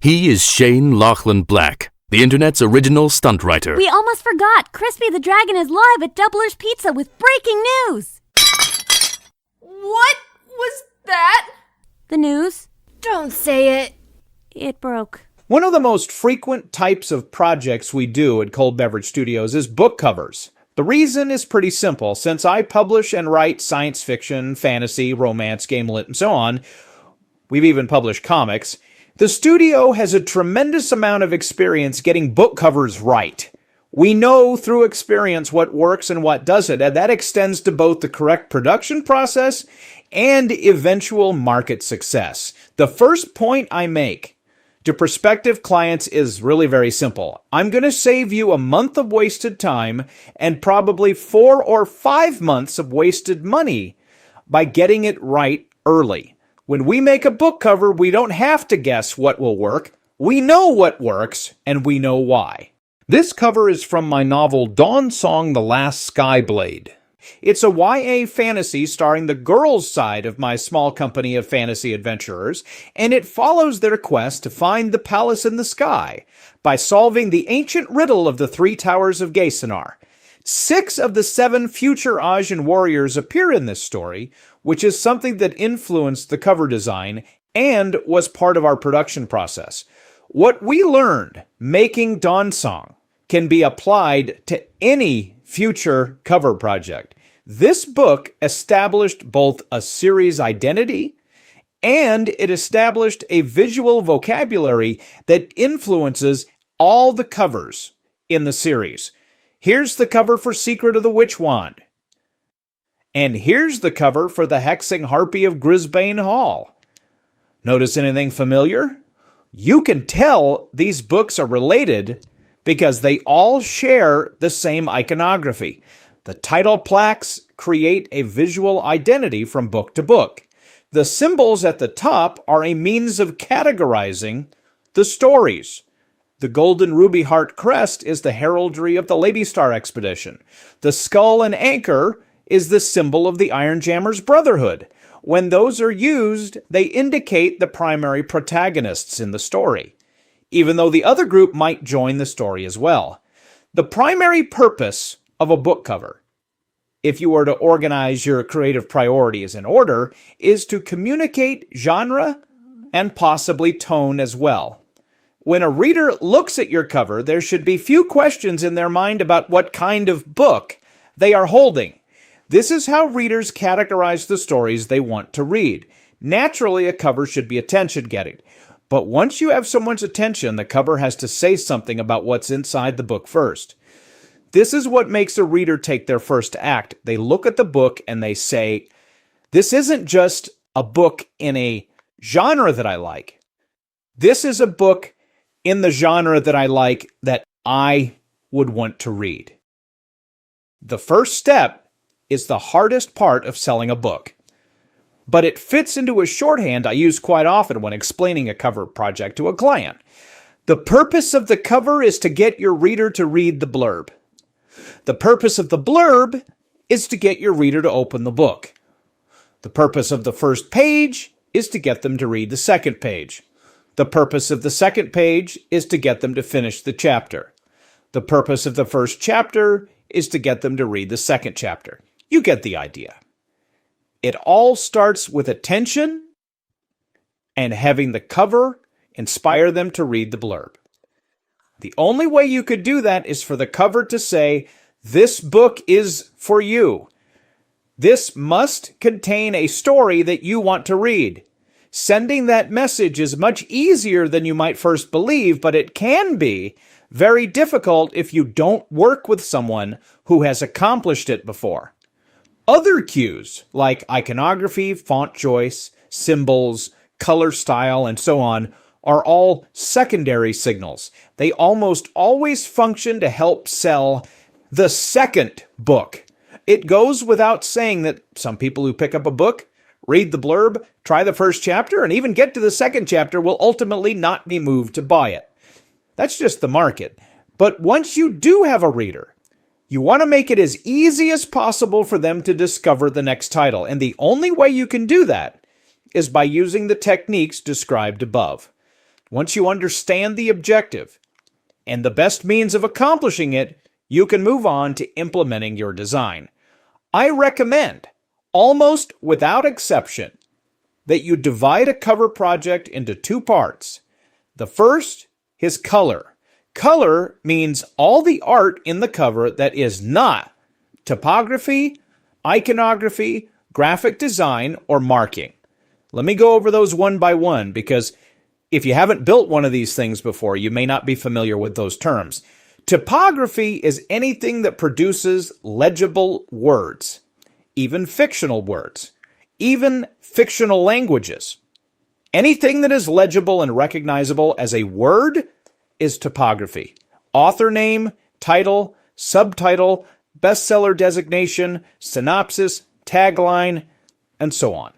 He is Shane Lochlann Black, the internet's original stunt writer. We almost forgot. Crispy the Dragon is live at Doubler's Pizza with breaking news. What was that? The news? Don't say it. It broke. One of the most frequent types of projects we do at Cold Beverage Studios is book covers. The reason is pretty simple. Since I publish and write science fiction, fantasy, romance, game lit, and so on, we've even published comics, the studio has a tremendous amount of experience getting book covers right. We know through experience what works and what doesn't, and that extends to both the correct production process and eventual market success. The first point I make to prospective clients is really very simple. I'm going to save you a month of wasted time and probably 4 or 5 months of wasted money by getting it right early. When we make a book cover, we don't have to guess what will work. We know what works, and we know why. This cover is from my novel Dawn Song: The Last Skyblade. It's a YA fantasy starring the girls' side of my small company of fantasy adventurers, and it follows their quest to find the palace in the sky by solving the ancient riddle of the 3 towers of Geysinar. 6 of the 7 future Asian warriors appear in this story, which is something that influenced the cover design and was part of our production process. What we learned making Dawn Song can be applied to any future cover project. This book established both a series identity and it established a visual vocabulary that influences all the covers in the series. Here's the cover for Secret of the Witch Wand. And here's the cover for The Hexing Harpy of Grisbane Hall. Notice anything familiar? You can tell these books are related because they all share the same iconography. The title plaques create a visual identity from book to book. The symbols at the top are a means of categorizing the stories. The golden ruby heart crest is the heraldry of the Lady Star expedition. The skull and anchor is the symbol of the Iron Jammers Brotherhood. When those are used, they indicate the primary protagonists in the story, even though the other group might join the story as well. The primary purpose of a book cover, if you were to organize your creative priorities in order, is to communicate genre and possibly tone as well. When a reader looks at your cover, there should be few questions in their mind about what kind of book they are holding. This is how readers categorize the stories they want to read. Naturally, a cover should be attention-getting. But once you have someone's attention, the cover has to say something about what's inside the book first. This is what makes a reader take their first act. They look at the book and they say, this isn't just a book in a genre that I like. This is a book in the genre that I like that I would want to read. The first step is the hardest part of selling a book, but it fits into a shorthand I use quite often when explaining a cover project to a client. The purpose of the cover is to get your reader to read the blurb. The purpose of the blurb is to get your reader to open the book. The purpose of the first page is to get them to read the second page. The purpose of the second page is to get them to finish the chapter. The purpose of the first chapter is to get them to read the second chapter. You get the idea. It all starts with attention and having the cover inspire them to read the blurb. The only way you could do that is for the cover to say, this book is for you. This must contain a story that you want to read. Sending that message is much easier than you might first believe, but it can be very difficult if you don't work with someone who has accomplished it before. Other cues, like iconography, font choice, symbols, color style, and so on, are all secondary signals. They almost always function to help sell the second book. It goes without saying that some people who pick up a book, read the blurb, try the first chapter, and even get to the second chapter will ultimately not be moved to buy it. That's just the market. But once you do have a reader, you want to make it as easy as possible for them to discover the next title. And the only way you can do that is by using the techniques described above. Once you understand the objective and the best means of accomplishing it, you can move on to implementing your design. I recommend, almost without exception, that you divide a cover project into two parts. The first is color. Color means all the art in the cover that is not typography, iconography, graphic design, or marking. Let me go over those one by one, because if you haven't built one of these things before, you may not be familiar with those terms. Typography is anything that produces legible words, even fictional words, even fictional languages. Anything that is legible and recognizable as a word is typography. Author name, title, subtitle, bestseller designation, synopsis, tagline, and so on.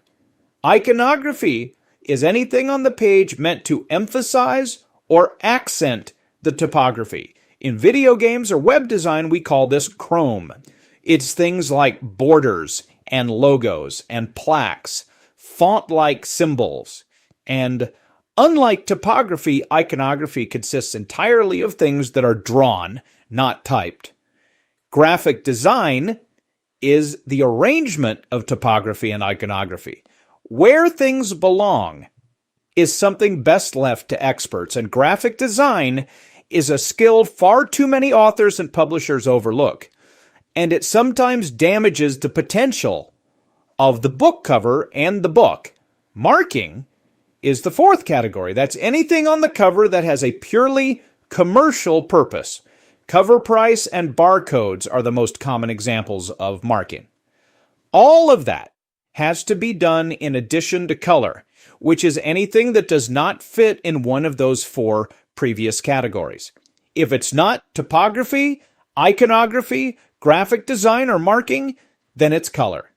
Iconography is anything on the page meant to emphasize or accent the typography. In video games or web design, we call this chrome. It's things like borders and logos and plaques, font-like symbols, and unlike typography, iconography consists entirely of things that are drawn, not typed. Graphic design is the arrangement of typography and iconography. Where things belong is something best left to experts, and graphic design is a skill far too many authors and publishers overlook, and it sometimes damages the potential of the book cover and the book. Marking is the fourth category. That's anything on the cover that has a purely commercial purpose. Cover price and barcodes are the most common examples of marking. All of that has to be done in addition to color, which is anything that does not fit in one of those four previous categories. If it's not typography, iconography, graphic design, or marking, then it's color.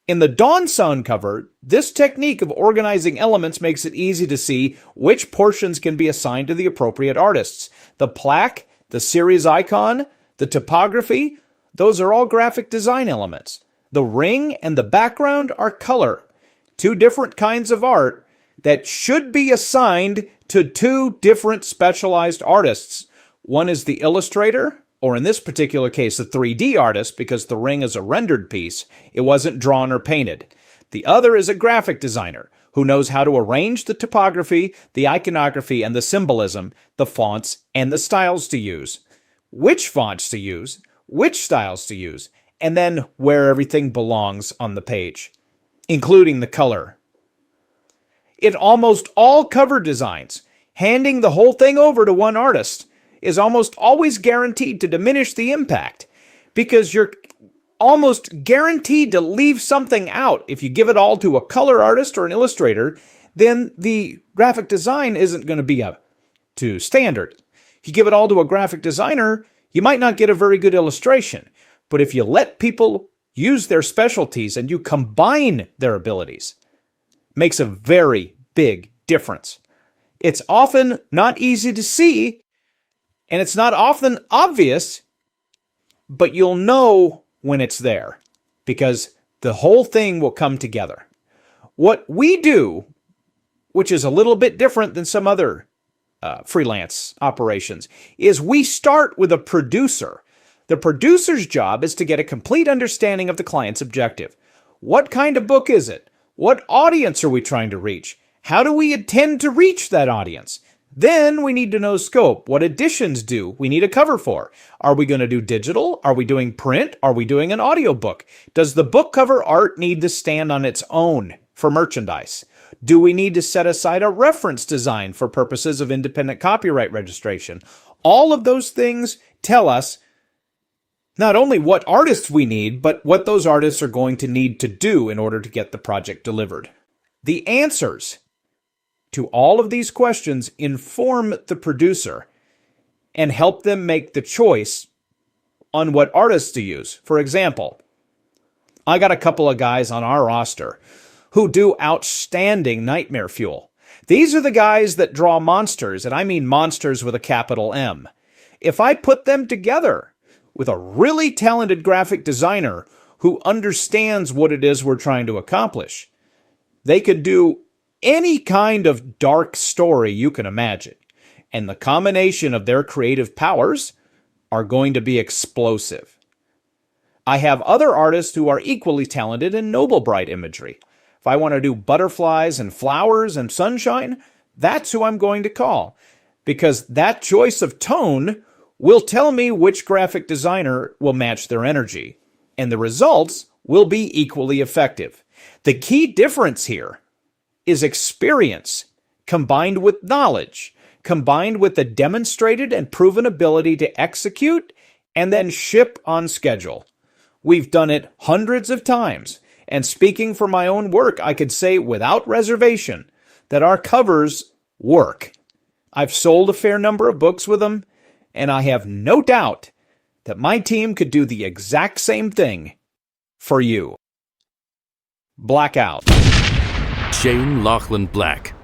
In the Dawn Sound cover, this technique of organizing elements makes it easy to see which portions can be assigned to the appropriate artists. The plaque, the series icon, the typography, those are all graphic design elements. The ring and the background are color, two different kinds of art that should be assigned to two different specialized artists. One is the illustrator, or in this particular case, the 3D artist, because the ring is a rendered piece. It wasn't drawn or painted. The other is a graphic designer who knows how to arrange the typography, the iconography, and the symbolism, the fonts, and the styles to use. Which fonts to use, which styles to use, and then where everything belongs on the page, including the color. In almost all cover designs, handing the whole thing over to one artist is almost always guaranteed to diminish the impact, because you're almost guaranteed to leave something out. If you give it all to a color artist or an illustrator, then the graphic design isn't going to be up to standard. If you give it all to a graphic designer, you might not get a very good illustration. But if you let people use their specialties and you combine their abilities, it makes a very big difference. It's often not easy to see, and it's not often obvious, but you'll know when it's there, because the whole thing will come together. What we do, which is a little bit different than some other freelance operations, is we start with a producer. The producer's job is to get a complete understanding of the client's objective. What kind of book is it? What audience are we trying to reach? How do we intend to reach that audience? Then we need to know scope. What editions do we need a cover for? Are we going to do digital? Are we doing print? Are we doing an audiobook? Does the book cover art need to stand on its own for merchandise? Do we need to set aside a reference design for purposes of independent copyright registration? All of those things tell us not only what artists we need, but what those artists are going to need to do in order to get the project delivered. The answers to all of these questions inform the producer and help them make the choice on what artists to use. For example, I got a couple of guys on our roster who do outstanding nightmare fuel. These are the guys that draw monsters, and I mean monsters with a capital M. If I put them together with a really talented graphic designer who understands what it is we're trying to accomplish, they could do any kind of dark story you can imagine. And the combination of their creative powers are going to be explosive. I have other artists who are equally talented in noble bright imagery. If I want to do butterflies and flowers and sunshine, that's who I'm going to call, because that choice of tone will tell me which graphic designer will match their energy, and the results will be equally effective. The key difference here is experience combined with knowledge, combined with the demonstrated and proven ability to execute and then ship on schedule. We've done it hundreds of times, and speaking for my own work, I could say without reservation that our covers work. I've sold a fair number of books with them, and I have no doubt that my team could do the exact same thing for you. Blackout. Shane Lochlann Black.